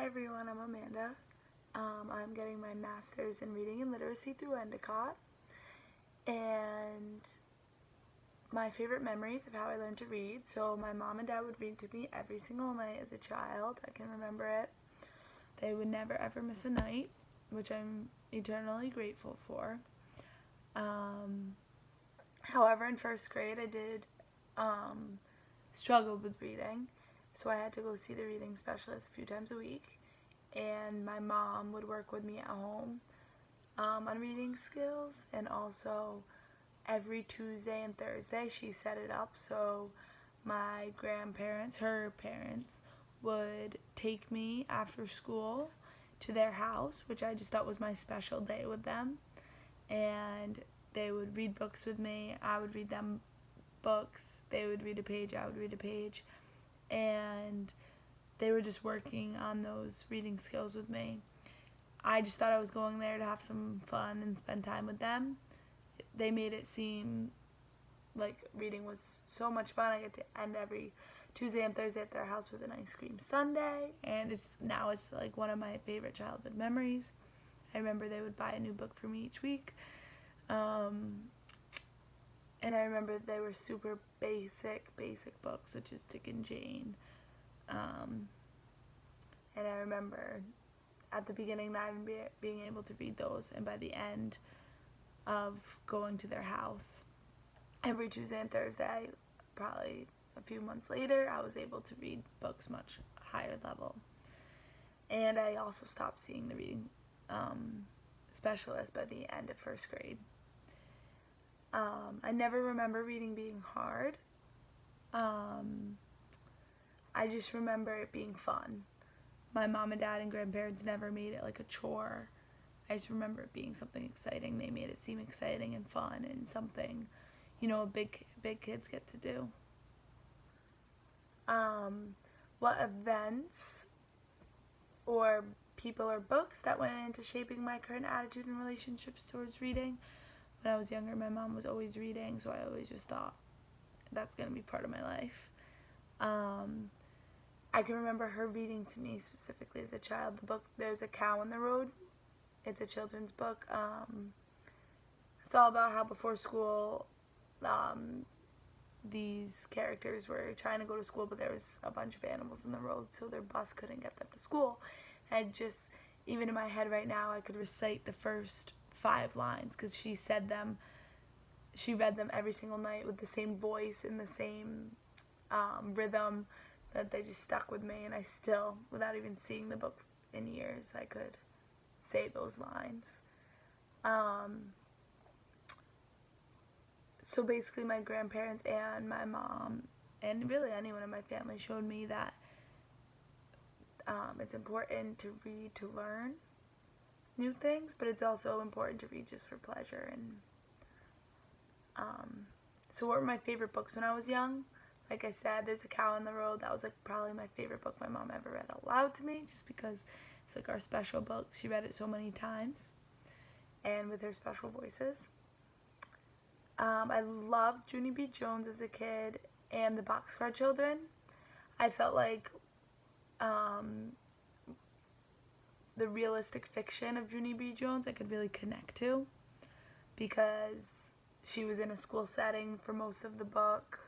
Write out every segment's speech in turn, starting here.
Hi everyone, I'm Amanda. I'm getting my master's in reading and literacy through Endicott, and my favorite memories of how I learned to read. So my mom and dad would read to me every single night as a child. I can remember it. They would never ever miss a night, which I'm eternally grateful for. However, in first grade, I did struggle with reading, so I had to go see the reading specialist a few times a week. And my mom would work with me at home on reading skills, and also every Tuesday and Thursday she set it up so my grandparents, her parents, would take me after school to their house, which I just thought was my special day with them, and they would read books with me. I would read them books. They would read a page, I would read a page, and they were just working on those reading skills with me. I just thought I was going there to have some fun and spend time with them. They made it seem like reading was so much fun. I get to end every Tuesday and Thursday at their house with an ice cream sundae, and it's like one of my favorite childhood memories. I remember they would buy a new book for me each week. And I remember they were super basic books, such as Dick and Jane. And I remember at the beginning not even being able to read those, and by the end of going to their house every Tuesday and Thursday, probably a few months later, I was able to read books much higher level. And I also stopped seeing the reading specialist by the end of first grade. I never remember reading being hard. I just remember it being fun. My mom and dad and grandparents never made it like a chore. I just remember it being something exciting. They made it seem exciting and fun and something, big kids get to do. What events or people or books that went into shaping my current attitude and relationships towards reading? When I was younger, my mom was always reading, so I always just thought that's going to be part of my life. I can remember her reading to me specifically as a child. The book, There's a Cow in the Road. It's a children's book. It's all about how before school, these characters were trying to go to school, but there was a bunch of animals in the road, so their bus couldn't get them to school. And just, even in my head right now, I could recite the first 5 lines because she said them. She read them every single night with the same voice and the same rhythm, that they just stuck with me, and I still, without even seeing the book in years, I could say those lines. So basically my grandparents and my mom, and really anyone in my family, showed me that it's important to read to learn new things, but it's also important to read just for pleasure. And so what were my favorite books when I was young? Like I said, There's a Cow in the Road. That was like probably my favorite book my mom ever read aloud to me, just because it's like our special book. She read it so many times, and with her special voices. I loved Junie B. Jones as a kid and the Boxcar Children. I felt like the realistic fiction of Junie B. Jones I could really connect to, because she was in a school setting for most of the book.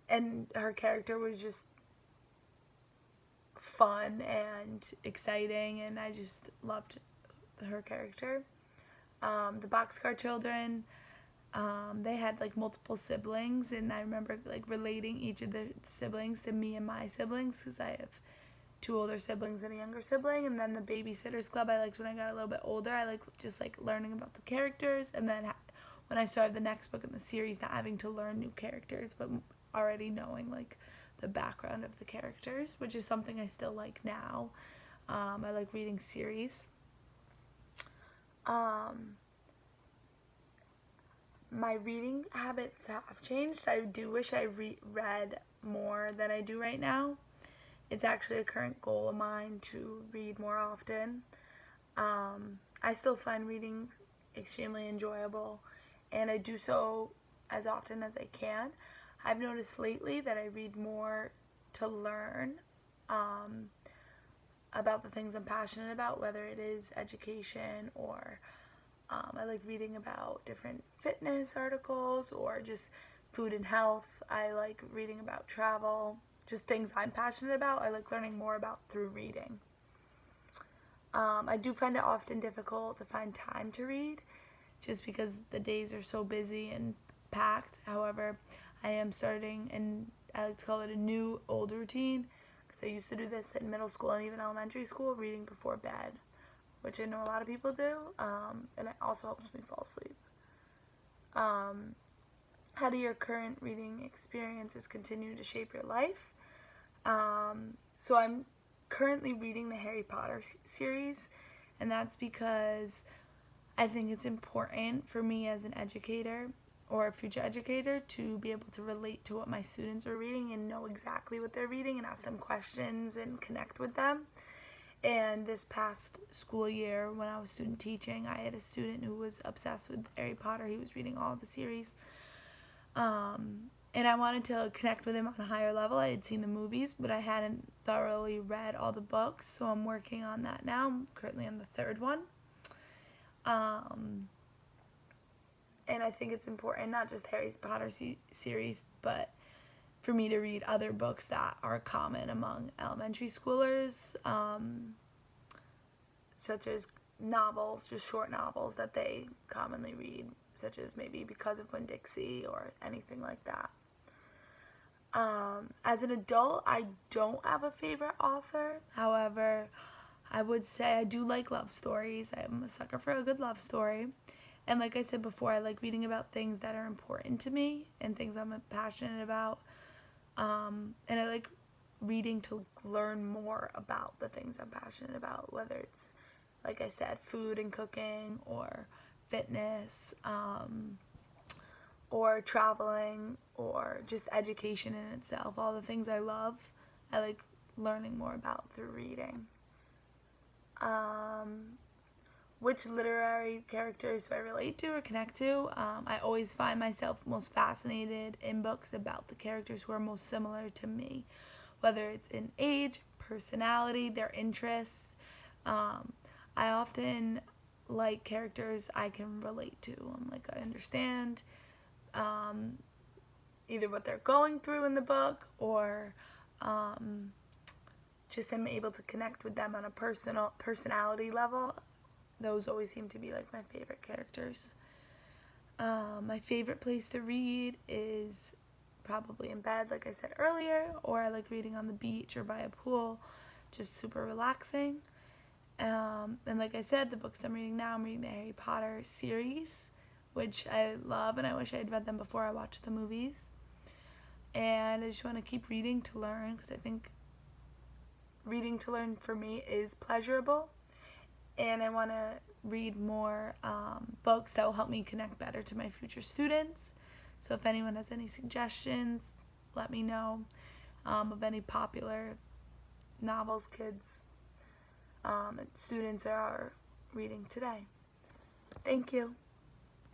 And her character was just fun and exciting, and I just loved her character. The Boxcar Children, they had like multiple siblings, and I remember like relating each of the siblings to me and my siblings, because I have 2 older siblings and a younger sibling. And then the Babysitters Club I liked when I got a little bit older. I just learning about the characters, and then when I started the next book in the series, not having to learn new characters, but already knowing like the background of the characters, which is something I still like now. I like reading series. My reading habits have changed. I do wish I read more than I do right now. It's actually a current goal of mine to read more often. I still find reading extremely enjoyable, and I do so as often as I can. I've noticed lately that I read more to learn about the things I'm passionate about, whether it is education or I like reading about different fitness articles or just food and health. I like reading about travel, just things I'm passionate about. I like learning more about through reading. I do find it often difficult to find time to read just because the days are so busy and packed. However, I am starting, and I like to call it a new old routine, because I used to do this in middle school and even elementary school, reading before bed, which I know a lot of people do, and it also helps me fall asleep. How do your current reading experiences continue to shape your life? So I'm currently reading the Harry Potter series, and that's because I think it's important for me as an educator or a future educator to be able to relate to what my students are reading and know exactly what they're reading and ask them questions and connect with them. And this past school year, when I was student teaching, I had a student who was obsessed with Harry Potter. He was reading all the series. And I wanted to connect with him on a higher level. I had seen the movies, but I hadn't thoroughly read all the books, so I'm working on that now. I'm currently on the third one. And I think it's important, not just Harry Potter series, but for me to read other books that are common among elementary schoolers, such as novels, just short novels that they commonly read, such as maybe Because of Winn-Dixie or anything like that. As an adult, I don't have a favorite author. However, I would say I do like love stories. I'm a sucker for a good love story. And like I said before, I like reading about things that are important to me and things I'm passionate about. And I like reading to learn more about the things I'm passionate about, whether it's, like I said, food and cooking or fitness, or traveling, or just education in itself. All the things I love, I like learning more about through reading. Which literary characters do I relate to or connect to? I always find myself most fascinated in books about the characters who are most similar to me, whether it's in age, personality, their interests. I often like characters I can relate to. I'm like, I understand either what they're going through in the book, or just am able to connect with them on a personality level. Those always seem to be like my favorite characters. My favorite place to read is probably in bed, like I said earlier, or I like reading on the beach or by a pool, just super relaxing. And like I said, the books I'm reading now, I'm reading the Harry Potter series, which I love, and I wish I had read them before I watched the movies. And I just want to keep reading to learn, because I think reading to learn for me is pleasurable. And I want to read more books that will help me connect better to my future students. So if anyone has any suggestions, let me know of any popular novels kids and students are reading today. Thank you.